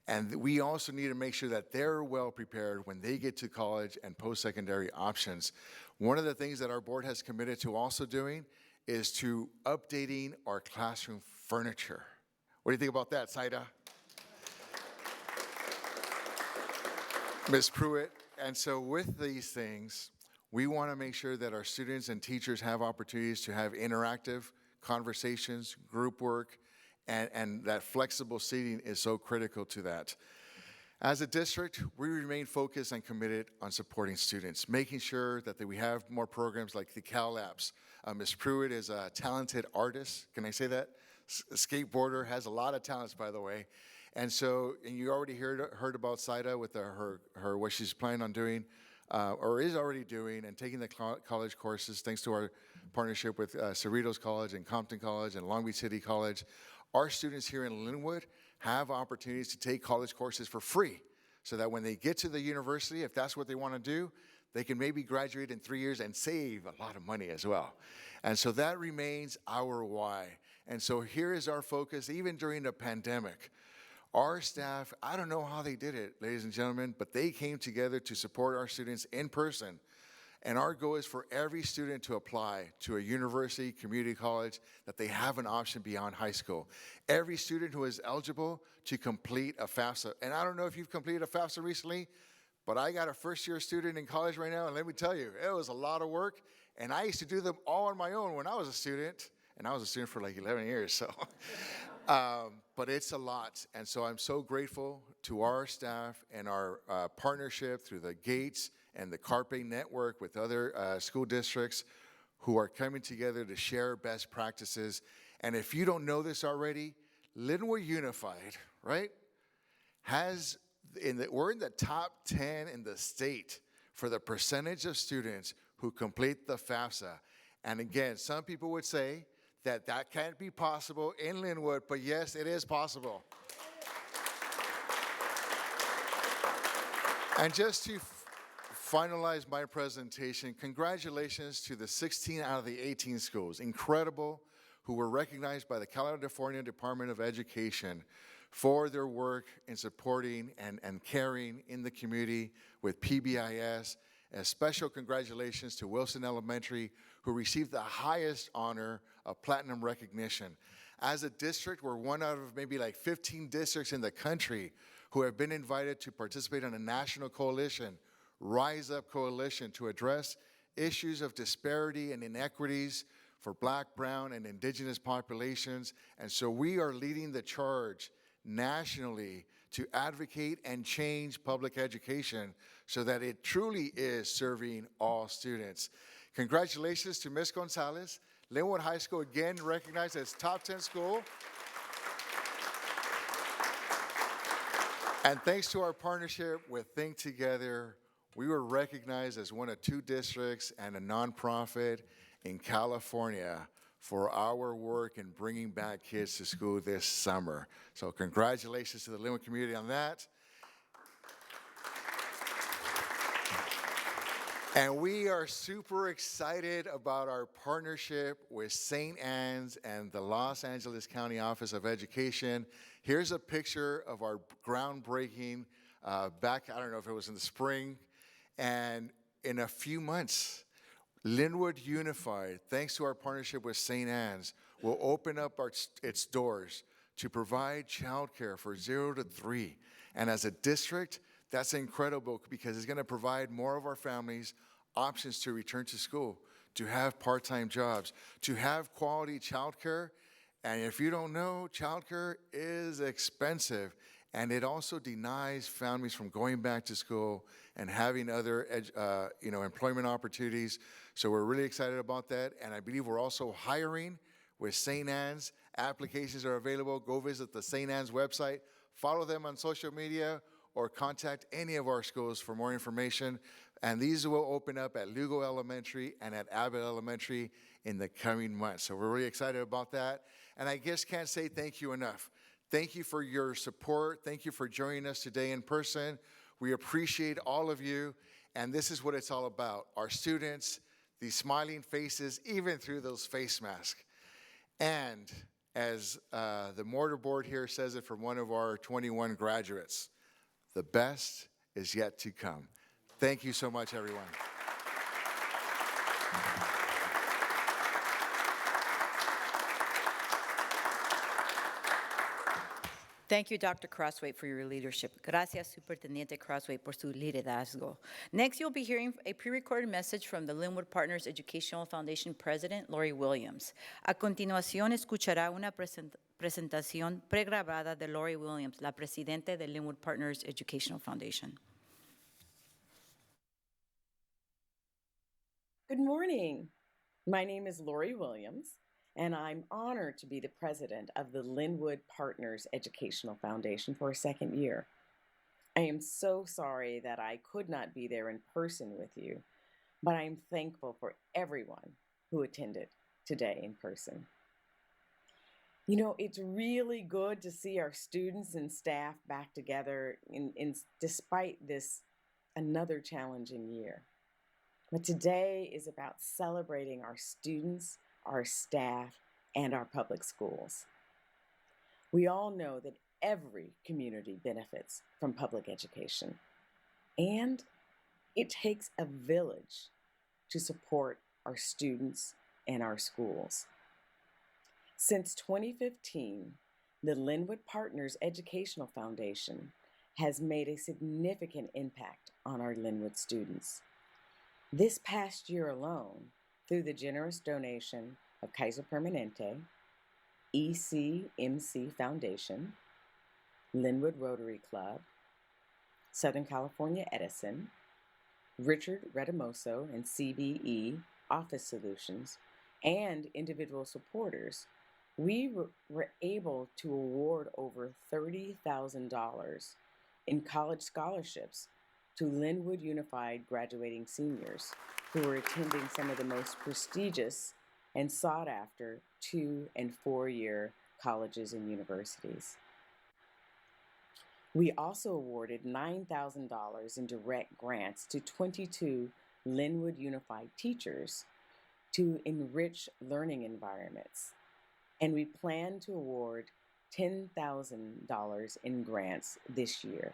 And we also need to make sure that they're well prepared when they get to college and post-secondary options. One of the things that our board has committed to also doing is to updating our classroom furniture. What do you think about that, Saida? Ms. Pruitt. And so with these things, we want to make sure that our students and teachers have opportunities to have interactive conversations, group work, and that flexible seating is so critical to that. As a district, we remain focused and committed on supporting students, making sure that we have more programs like the Cal Labs. Ms. Pruitt is a talented artist. Can I say that? Skateboarder, has a lot of talents, by the way. And so, and you already heard about Saida with her what she's planning on doing, or is already doing, and taking the college courses, thanks to our partnership with Cerritos College and Compton College and Long Beach City College. Our students here in Lynwood have opportunities to take college courses for free, so that when they get to the university, if that's what they want to do, they can maybe graduate in 3 years and save a lot of money as well. And so that remains our why. And so here is our focus, even during the pandemic. Our staff, I don't know how they did it, ladies and gentlemen, but they came together to support our students in person. And our goal is for every student to apply to a university, community college, that they have an option beyond high school. Every student who is eligible to complete a FAFSA. And I don't know if you've completed a FAFSA recently, but I got a first-year student in college right now, and let me tell you, it was a lot of work. And I used to do them all on my own when I was a student, and I was a student for like 11 years, so. But it's a lot, and so I'm so grateful to our staff and our partnership through the Gates and the Carpe Network with other school districts who are coming together to share best practices. And if you don't know this already, Lynwood Unified, right, we're in the top 10 in the state for the percentage of students who complete the FAFSA. And again, some people would say that that can't be possible in Lynwood, but yes, it is possible. And just to finalize my presentation, congratulations to the 16 out of the 18 schools, incredible, who were recognized by the California Department of Education for their work in supporting and caring in the community with PBIS. A special congratulations to Wilson Elementary, who received the highest honor of platinum recognition. As a district, we're one out of maybe like 15 districts in the country who have been invited to participate in a national coalition, Rise Up Coalition, to address issues of disparity and inequities for Black, Brown, and Indigenous populations. And so we are leading the charge nationally to advocate and change public education so that it truly is serving all students. Congratulations to Ms. Gonzalez. Lynwood High School again recognized as top 10 school. And thanks to our partnership with Think Together, we were recognized as one of 2 districts and a nonprofit in California for our work in bringing back kids to school this summer. So congratulations to the Lynwood community on that. And we are super excited about our partnership with St. Anne's and the Los Angeles County Office of Education. Here's a picture of our groundbreaking back, I don't know if it was in the spring, and in a few months, Lynwood Unified, thanks to our partnership with St. Anne's, will open up its doors to provide childcare for 0 to 3. And as a district, that's incredible because it's going to provide more of our families options to return to school, to have part-time jobs, to have quality childcare. And if you don't know, childcare is expensive, and it also denies families from going back to school and having other employment opportunities. So we're really excited about that, and I believe we're also hiring with St. Anne's. Applications are available. Go visit the St. Anne's website, follow them on social media, or contact any of our schools for more information. And these will open up at Lugo Elementary and at Abbott Elementary in the coming months. So we're really excited about that. And I just can't say thank you enough. Thank you for your support. Thank you for joining us today in person. We appreciate all of you. And this is what it's all about. Our students, these smiling faces, even through those face masks. And as the mortar board here says it from one of our 21 graduates, the best is yet to come. Thank you so much, everyone. Thank you, Dr. Crossway, for your leadership. Gracias, Superintendente Crossway, por su liderazgo. Next, you'll be hearing a pre-recorded message from the Lynwood Partners Educational Foundation President, Lori Williams. A continuación, escuchará una presentación pregrabada de Lori Williams, la Presidente de Lynwood Partners Educational Foundation. Good morning. My name is Lori Williams, and I'm honored to be the president of the Lynwood Partners Educational Foundation for a second year. I am so sorry that I could not be there in person with you, but I'm thankful for everyone who attended today in person. You know, it's really good to see our students and staff back together despite this another challenging year. But today is about celebrating our students, our staff, and our public schools. We all know that every community benefits from public education, and it takes a village to support our students and our schools. Since 2015, the Lynwood Partners Educational Foundation has made a significant impact on our Lynwood students. This past year alone, through the generous donation of Kaiser Permanente, ECMC Foundation, Lynwood Rotary Club, Southern California Edison, Richard Redamoso and CBE Office Solutions, and individual supporters, we were able to award over $30,000 in college scholarships to Lynwood Unified graduating seniors who are attending some of the most prestigious and sought-after 2- and 4-year colleges and universities. We also awarded $9,000 in direct grants to 22 Lynwood Unified teachers to enrich learning environments, and we plan to award $10,000 in grants this year.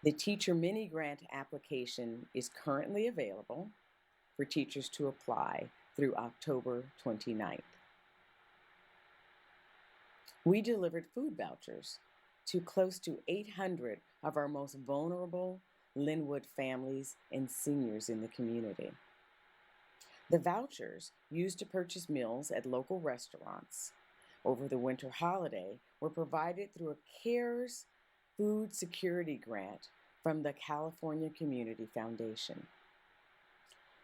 The Teacher Mini Grant application is currently available for teachers to apply through October 29th. We delivered food vouchers to close to 800 of our most vulnerable Lynwood families and seniors in the community. The vouchers, used to purchase meals at local restaurants over the winter holiday, were provided through a CARES Food Security Grant from the California Community Foundation.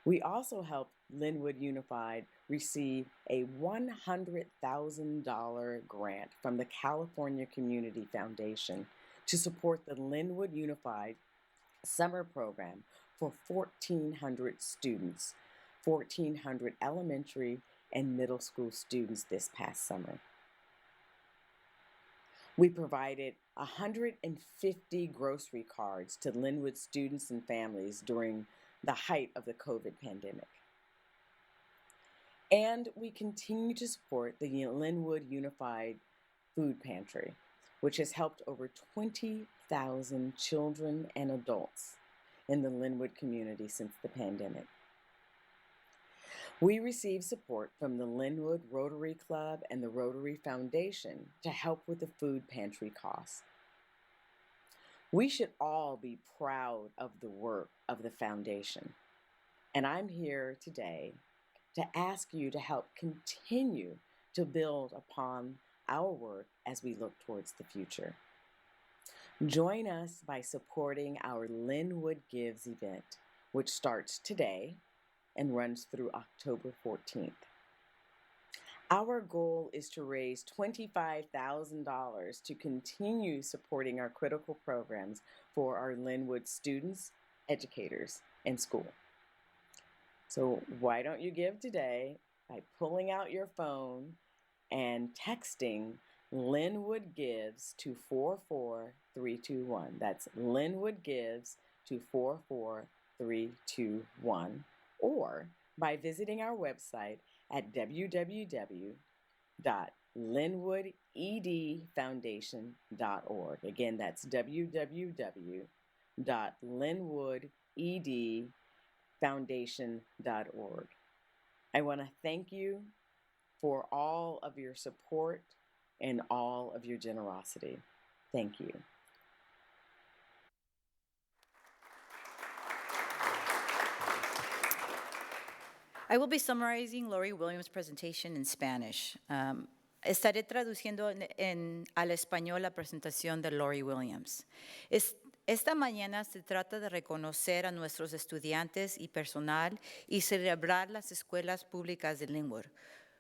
We also helped Lynwood Unified receive a $100,000 grant from the California Community Foundation to support the Lynwood Unified summer program for 1,400 students, 1,400 elementary and middle school students this past summer. We provided 150 grocery cards to Lynwood students and families during the height of the COVID pandemic. And we continue to support the Lynwood Unified Food Pantry, which has helped over 20,000 children and adults in the Lynwood community since the pandemic. We received support from the Lynwood Rotary Club and the Rotary Foundation to help with the food pantry costs. We should all be proud of the work of the foundation, and I'm here today to ask you to help continue to build upon our work as we look towards the future. Join us by supporting our Lynwood Gives event, which starts today and runs through October 14th. Our goal is to raise $25,000 to continue supporting our critical programs for our Lynwood students, educators, and school. So why don't you give today by pulling out your phone and texting Lynwood Gives to 44321. That's Lynwood Gives to 44321. Or by visiting our website at www.lynwoodedfoundation.org. Again, that's www.lynwoodedfoundation.org. I want to thank you for all of your support and all of your generosity. Thank you. I will be summarizing Lori Williams' presentation in Spanish. Estaré traduciendo al español la presentación de Lori Williams. Esta mañana se trata de reconocer a nuestros estudiantes y personal y celebrar las escuelas públicas de Lynwood.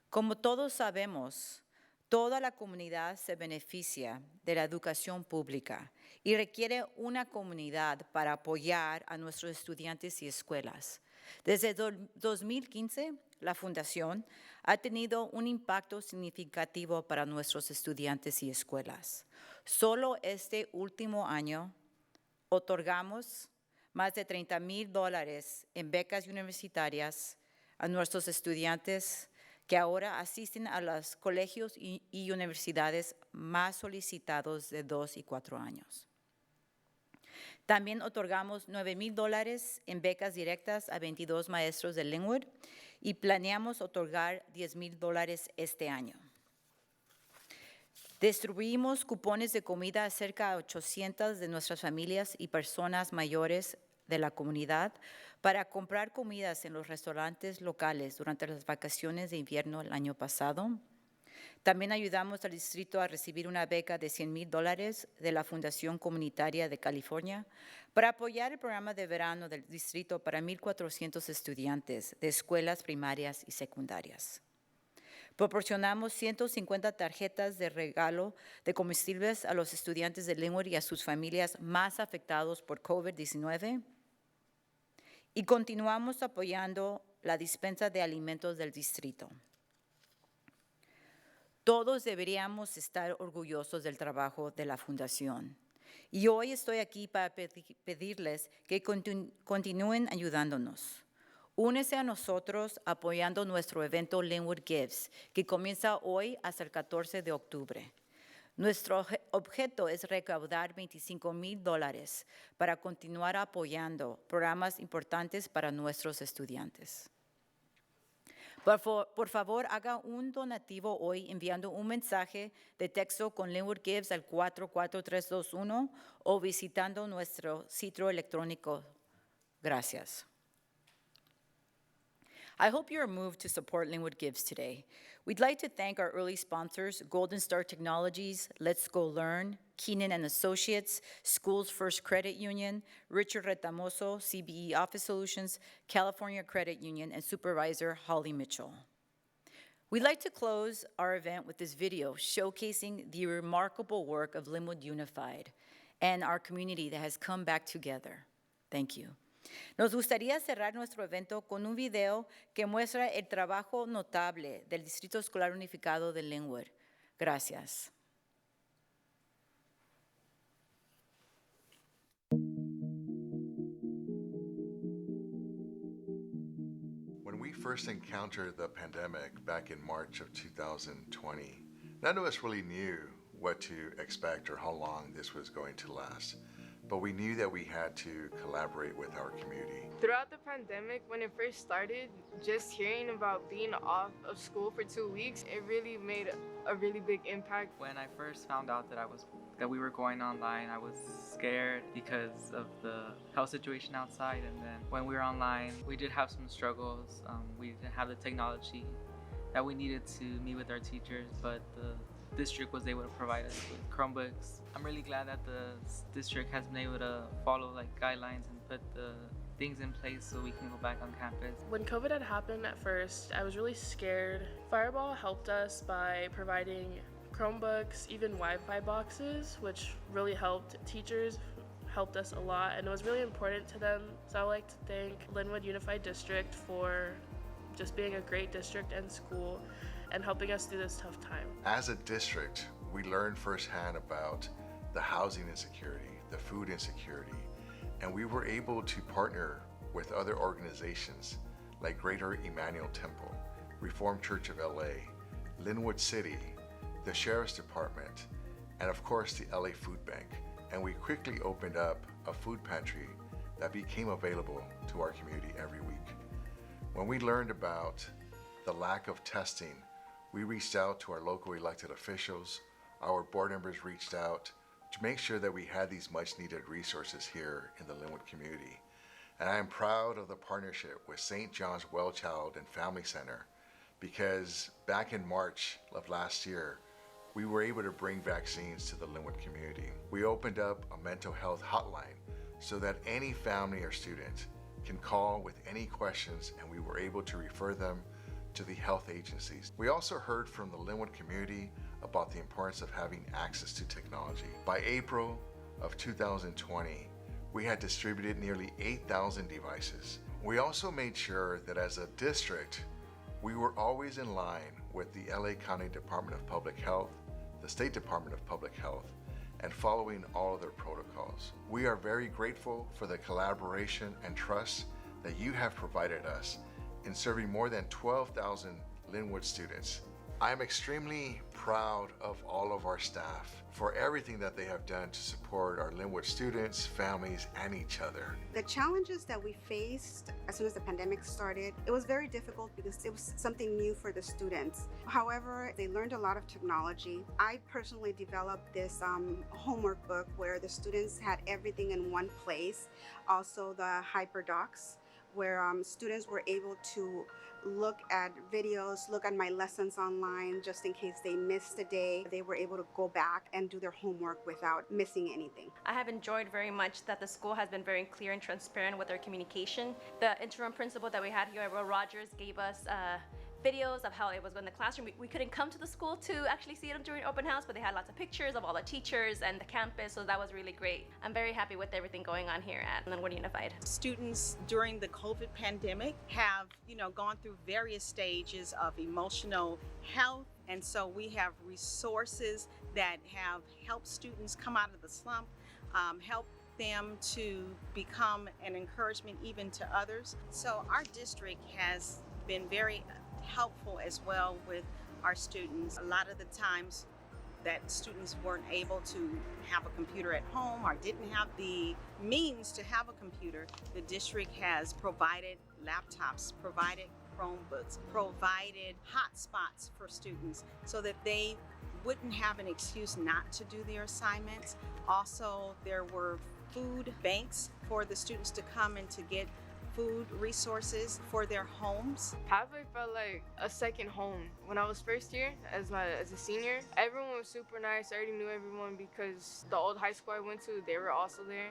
Como todos sabemos, toda la comunidad se beneficia de la educación pública y requiere una comunidad para apoyar a nuestros estudiantes y escuelas. Desde 2015, la Fundación ha tenido un impacto significativo para nuestros estudiantes y escuelas. Solo este último año otorgamos más de $30,000 en becas universitarias a nuestros estudiantes que ahora asisten a los colegios y universidades más solicitados de 2 y 4 años. También otorgamos $9,000 en becas directas a 22 maestros de Lynwood y planeamos otorgar $10,000 este año. Distribuimos cupones de comida a cerca de 800 de nuestras familias y personas mayores de la comunidad para comprar comidas en los restaurantes locales durante las vacaciones de invierno el año pasado. También ayudamos al distrito a recibir una beca de $100,000 de la Fundación Comunitaria de California para apoyar el programa de verano del distrito para 1,400 estudiantes de escuelas primarias y secundarias. Proporcionamos 150 tarjetas de regalo de comestibles a los estudiantes de Lynwood y a sus familias más afectados por COVID-19. Y continuamos apoyando la dispensa de alimentos del distrito. Todos deberíamos estar orgullosos del trabajo de la Fundación. Y hoy estoy aquí para pedirles que continúen ayudándonos. Únese a nosotros apoyando nuestro evento Lynwood Gives, que comienza hoy hasta el 14 de octubre. Nuestro objeto es recaudar $25,000 para continuar apoyando programas importantes para nuestros estudiantes. Por favor, haga un donativo hoy enviando un mensaje de texto con Lynwood Gives al 44321 o visitando nuestro sitio electrónico. Gracias. I hope you are moved to support Lynwood Gives today. We'd like to thank our early sponsors, Golden Star Technologies, Let's Go Learn, Keenan and Associates, Schools First Credit Union, Richard Retamoso, CBE Office Solutions, California Credit Union, and Supervisor Holly Mitchell. We'd like to close our event with this video showcasing the remarkable work of Lynwood Unified and our community that has come back together. Thank you. Nos gustaría cerrar nuestro evento con un video que muestra el trabajo notable del Distrito Escolar Unificado de Lynwood. Gracias. When we first encountered the pandemic back in March of 2020, none of us really knew what to expect or how long this was going to last. But we knew that we had to collaborate with our community. Throughout the pandemic, when it first started, just hearing about being off of school for 2 weeks, it really made a really big impact. When I first found out that we were going online, I was scared because of the health situation outside. And then when we were online, we did have some struggles. We didn't have the technology that we needed to meet with our teachers, but the district was able to provide us with Chromebooks. I'm really glad that the district has been able to follow guidelines and put the things in place so we can go back on campus. When COVID had happened at first, I was really scared. Fireball helped us by providing Chromebooks, even Wi-Fi boxes, which really helped. Teachers helped us a lot, and it was really important to them. So I would like to thank Lynwood Unified District for just being a great district and school and helping us through this tough time. As a district, we learned firsthand about the housing insecurity, the food insecurity, and we were able to partner with other organizations like Greater Emmanuel Temple, Reformed Church of LA, Lynwood City, the Sheriff's Department, and of course the LA Food Bank. And we quickly opened up a food pantry that became available to our community every week. When we learned about the lack of testing, we reached out to our local elected officials. Our board members reached out to make sure that we had these much needed resources here in the Lynwood community. And I am proud of the partnership with St. John's Well Child and Family Center, because back in March of last year, we were able to bring vaccines to the Lynwood community. We opened up a mental health hotline so that any family or student can call with any questions, and we were able to refer them to the health agencies. We also heard from the Lynwood community about the importance of having access to technology. By April of 2020, we had distributed nearly 8,000 devices. We also made sure that as a district, we were always in line with the LA County Department of Public Health, the State Department of Public Health, and following all of their protocols. We are very grateful for the collaboration and trust that you have provided us in serving more than 12,000 Lynwood students. I am extremely proud of all of our staff for everything that they have done to support our Lynwood students, families, and each other. The challenges that we faced as soon as the pandemic started, it was very difficult because it was something new for the students. However, they learned a lot of technology. I personally developed this homework book where the students had everything in one place. Also the HyperDocs, where students were able to look at videos, look at my lessons online, just in case they missed a day. They were able to go back and do their homework without missing anything. I have enjoyed very much that the school has been very clear and transparent with their communication. The interim principal that we had here, Will Rogers, gave us videos of how it was in the classroom. We couldn't come to the school to actually see it during open house, but they had lots of pictures of all the teachers and the campus, so that was really great. I'm very happy with everything going on here at Lynwood Unified. Students during the COVID pandemic have, gone through various stages of emotional health, and so we have resources that have helped students come out of the slump, help them to become an encouragement even to others. So our district has been very helpful as well with our students. A lot of the times that students weren't able to have a computer at home or didn't have the means to have a computer, the district has provided laptops, provided Chromebooks, provided hotspots for students so that they wouldn't have an excuse not to do their assignments. Also, there were food banks for the students to come and to get food resources for their homes. Pathway felt like a second home. When I was first year, as a senior, everyone was super nice. I already knew everyone because the old high school I went to, they were also there.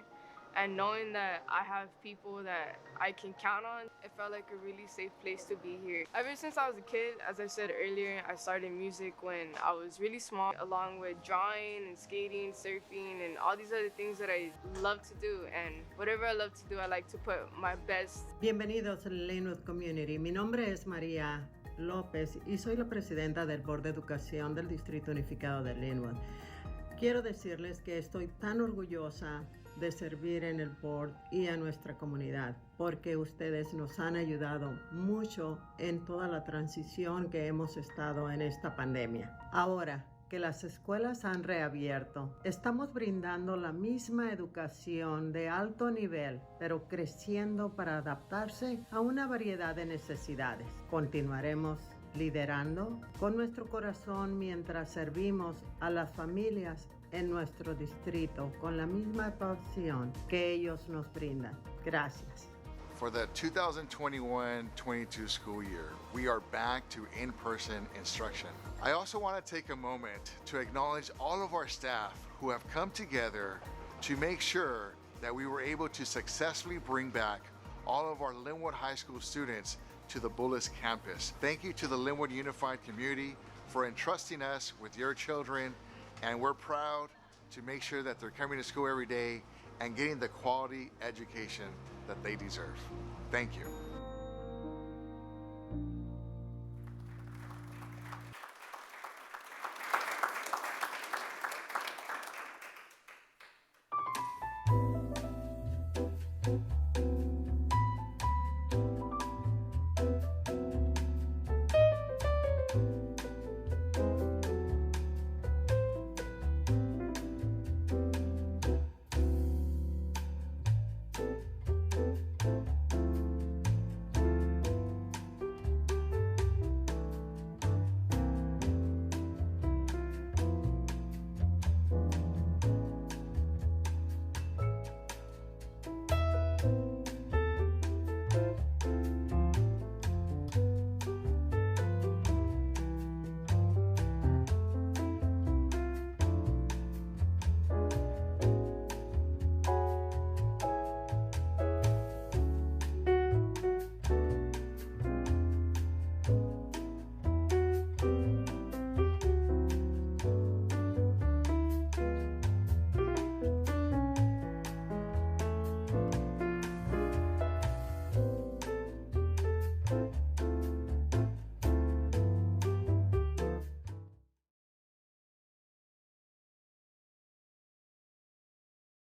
And knowing that I have people that I can count on, it felt like a really safe place to be here. Ever since I was a kid, as I said earlier, I started music when I was really small, along with drawing and skating, surfing, and all these other things that I love to do. And whatever I love to do, I like to put my best. Bienvenidos a Lynwood Community. Mi nombre es María López y soy la presidenta del Board de Educación del Distrito Unificado de Lynwood. Quiero decirles que estoy tan orgullosa de servir en el board y a nuestra comunidad, porque ustedes nos han ayudado mucho en toda la transición que hemos estado en esta pandemia. Ahora que las escuelas han reabierto, estamos brindando la misma educación de alto nivel, pero creciendo para adaptarse a una variedad de necesidades. Continuaremos liderando con nuestro corazón mientras servimos a las familias en nuestro distrito con la misma pasión que ellos nos brindan. Gracias. For the 2021-22 school year, we are back to in-person instruction. I also want to take a moment to acknowledge all of our staff who have come together to make sure that we were able to successfully bring back all of our Lynwood High School students to the Bullis campus. Thank you to the Lynwood Unified community for entrusting us with your children, and we're proud to make sure that they're coming to school every day and getting the quality education that they deserve. Thank you.